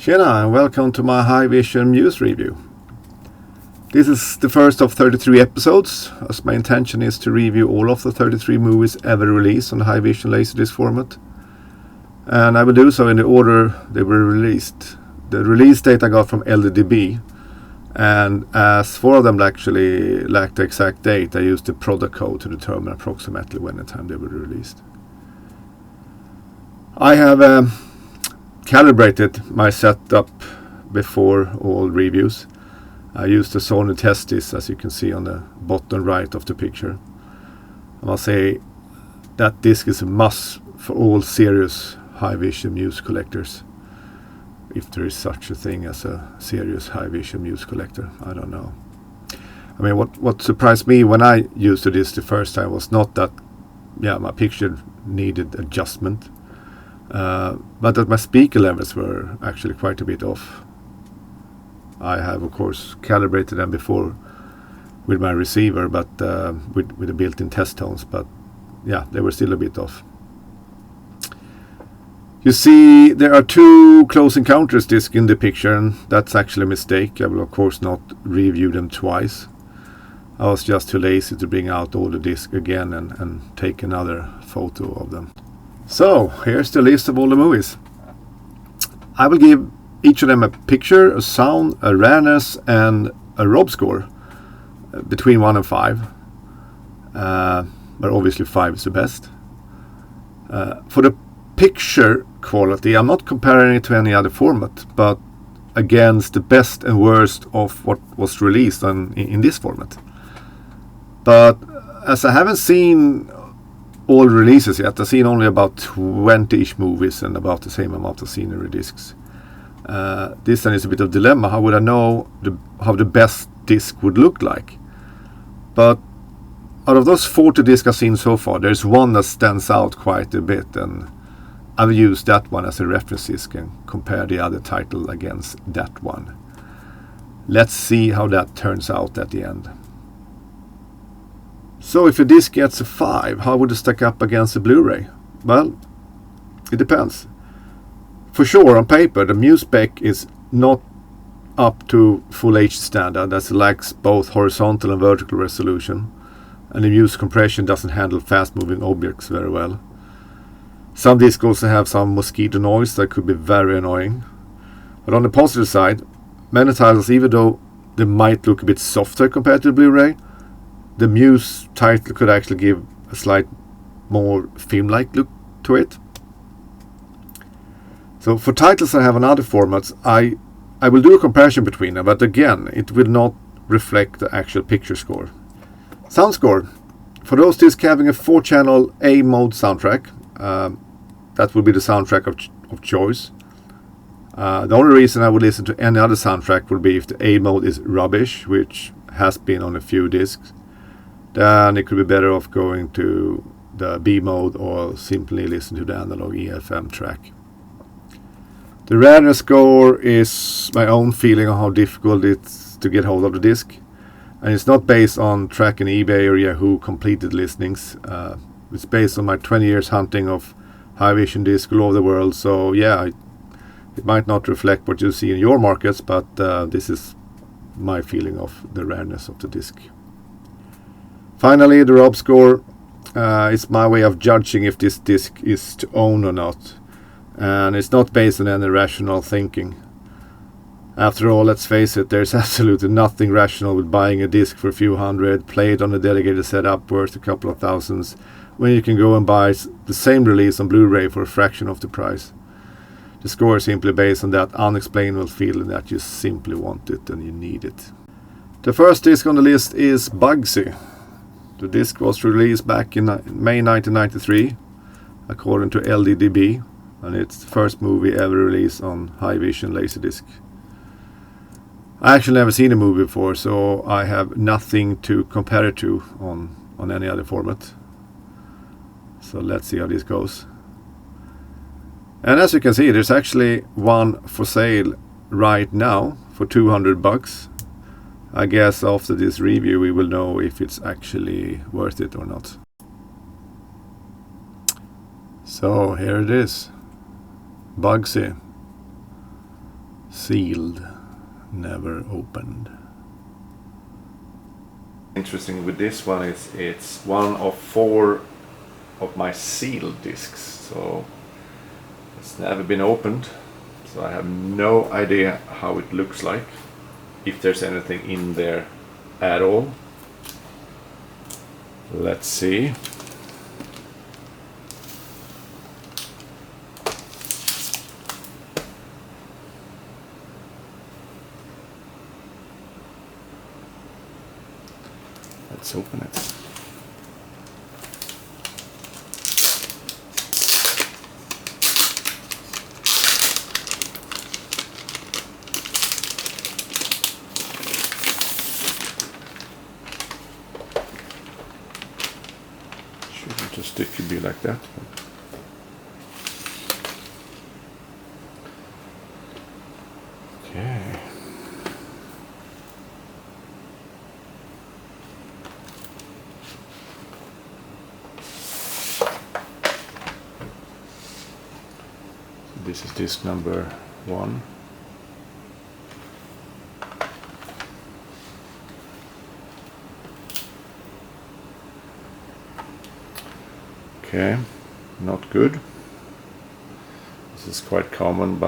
Tjena and welcome to my Hi-Vision Muse review. This is the first of 33 episodes, as my intention is to review all of the 33 movies ever released on the Hi-Vision LaserDisc format. And I will do so in the order they were released. The release date I got from LaserDisc, and as 4 of them actually lacked the exact date, I used the product code to determine approximately when the time they were released. I have calibrated my setup before all reviews. I used the Sony test disc, as you can see on the bottom right of the picture. And I'll say that disc is a must for all serious Hi-Vision Muse collectors. If there is such a thing as a serious Hi-Vision Muse collector, I don't know. I mean, what surprised me when I used the disc the first time was not that, my picture needed adjustment. But that my speaker levels were actually quite a bit off. I have of course calibrated them before with my receiver, but with the built-in test tones, but they were still a bit off. You see there are 2 Close Encounters discs in the picture, and that's actually a mistake. I will of course not review them twice. I was just too lazy to bring out all the discs again and take another photo of them. So, here's the list of all the movies. I will give each of them a picture, a sound, a rareness, and a Rob score between 1 and 5. But obviously 5 is the best. For the picture quality, I'm not comparing it to any other format, but against the best and worst of what was released in this format. But as I haven't seen all releases yet, I've seen only about 20-ish movies and about the same amount of scenery discs. This then is a bit of a dilemma. How would I know how the best disc would look like? But out of those 40 discs I've seen so far, there's one that stands out quite a bit, and I've used that one as a reference disc and compare the other title against that one. Let's see how that turns out at the end. So if a disc gets a 5, how would it stack up against a Blu-ray? Well, it depends. For sure, on paper, the Muse spec is not up to Full HD standard, that lacks both horizontal and vertical resolution, and the Muse compression doesn't handle fast-moving objects very well. Some discs also have some mosquito noise that could be very annoying. But on the positive side, many titles, even though they might look a bit softer compared to the Blu-ray, the Muse title could actually give a slight more film-like look to it. So for titles I have on other formats, I will do a comparison between them, but again, it will not reflect the actual picture score. Sound score. For those discs having a 4-channel A-mode soundtrack, that will be the soundtrack of choice. The only reason I would listen to any other soundtrack would be if the A-mode is rubbish, which has been on a few discs. Then it could be better off going to the B mode or simply listen to the analog EFM track. The rareness score is my own feeling of how difficult it's to get hold of the disc. And it's not based on tracking eBay or Yahoo completed listings. It's based on my 20 years hunting of Hi-Vision discs all over the world. So it might not reflect what you see in your markets, but this is my feeling of the rareness of the disc. Finally, the Rob score is my way of judging if this disc is to own or not. And it's not based on any rational thinking. After all, let's face it, there's absolutely nothing rational with buying a disc for a few hundred, play it on a dedicated setup worth a couple of thousands, when you can go and buy the same release on Blu-ray for a fraction of the price. The score is simply based on that unexplainable feeling that you simply want it and you need it. The first disc on the list is Bugsy. The disc was released back in May 1993, according to LaserDisc, and it's the first movie ever released on Hi-Vision LaserDisc. I actually never seen the movie before, so I have nothing to compare it to on any other format. So let's see how this goes. And as you can see, there's actually one for sale right now for $200. I guess after this review we will know if it's actually worth it or not. So here it is, Bugsy. Sealed, never opened. Interesting with this one is it's one of 4 of my sealed discs, so it's never been opened, so I have no idea how it looks like, if there's anything in there at all. Let's see. Let's open it. Shouldn't the sticker be like that? Okay. This is disc number 1. Okay, not good. This is quite common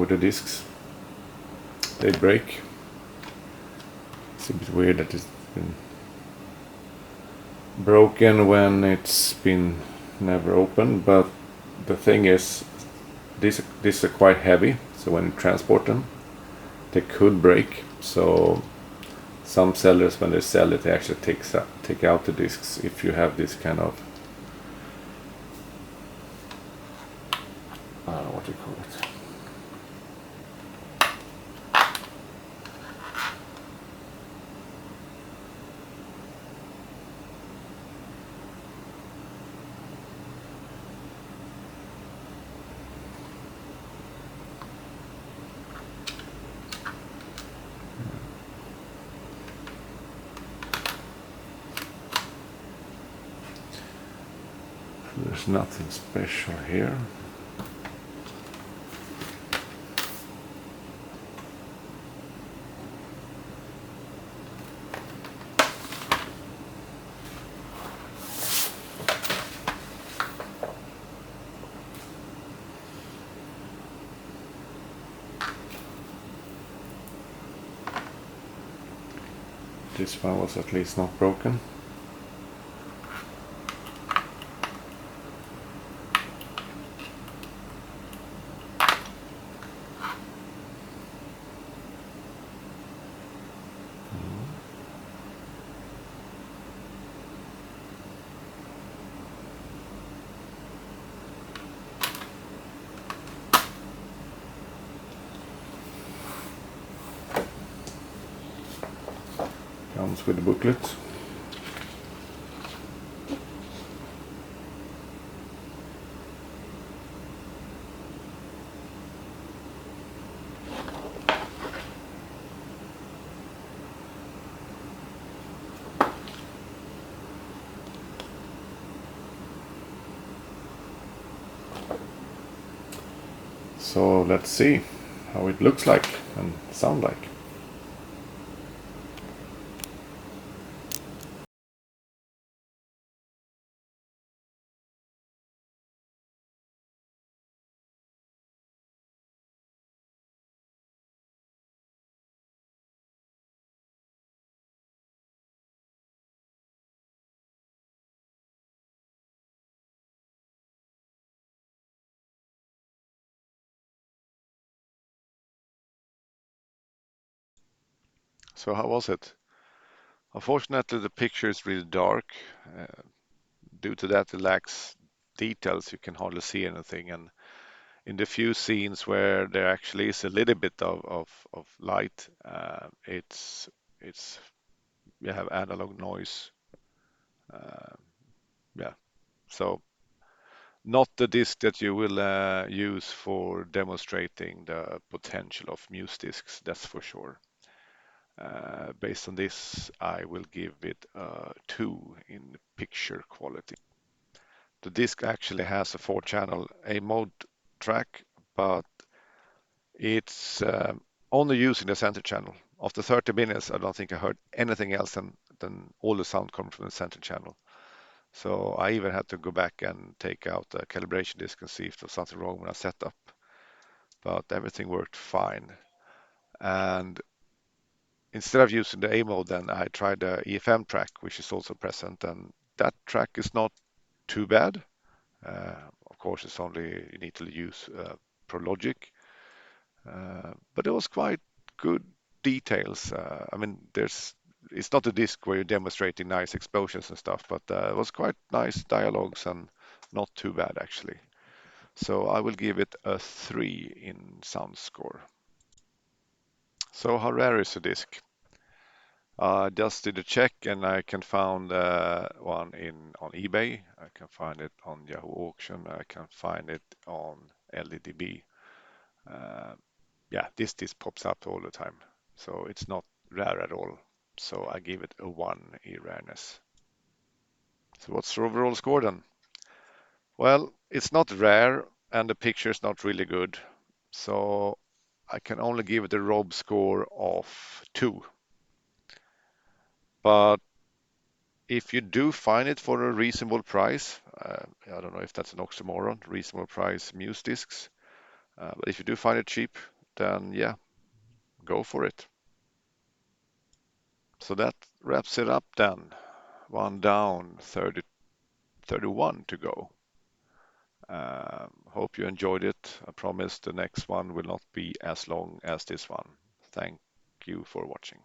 with the discs. They break. It's a bit weird that it's been broken when it's been never opened, but the thing is, these are quite heavy, so when you transport them, they could break. So some sellers, when they sell it, they actually take out the discs if you have this kind of, I don't know what you call it. There's nothing special here. This one was at least not broken. Comes with the booklet. So let's see how it looks like and sound like. So how was it? Unfortunately, the picture is really dark. Due to that, it lacks details. You can hardly see anything. And in the few scenes where there actually is a little bit of light, it's you have analog noise. Uh, yeah, so not the disc that you will use for demonstrating the potential of Muse discs, that's for sure. Based on this, I will give it a 2 in picture quality. The disc actually has a 4-channel A mode track, but it's only using the center channel. After 30 minutes, I don't think I heard anything else than all the sound coming from the center channel. So I even had to go back and take out the calibration disc and see if there was something wrong when I set up. But everything worked fine. And instead of using the A mode, then I tried the EFM track, which is also present, and that track is not too bad. Of course, it's only you need to use ProLogic, but it was quite good details. I mean, it's not a disc where you're demonstrating nice explosions and stuff, but it was quite nice dialogues and not too bad actually. So I will give it a 3 in sound score. So how rare is a disc? I just did a check and I can find one on eBay. I can find it on Yahoo Auction. I can find it on LDDB. Uh, yeah, this pops up all the time. So it's not rare at all. So I give it a 1 in rareness. So what's the overall score then? Well, it's not rare and the picture is not really good. So I can only give it a Rob score of 2. But if you do find it for a reasonable price, I don't know if that's an oxymoron, reasonable price Muse discs, but if you do find it cheap, then yeah, go for it. So that wraps it up then. One down, 30, 31 to go. Hope you enjoyed it. I promise the next one will not be as long as this one. Thank you for watching.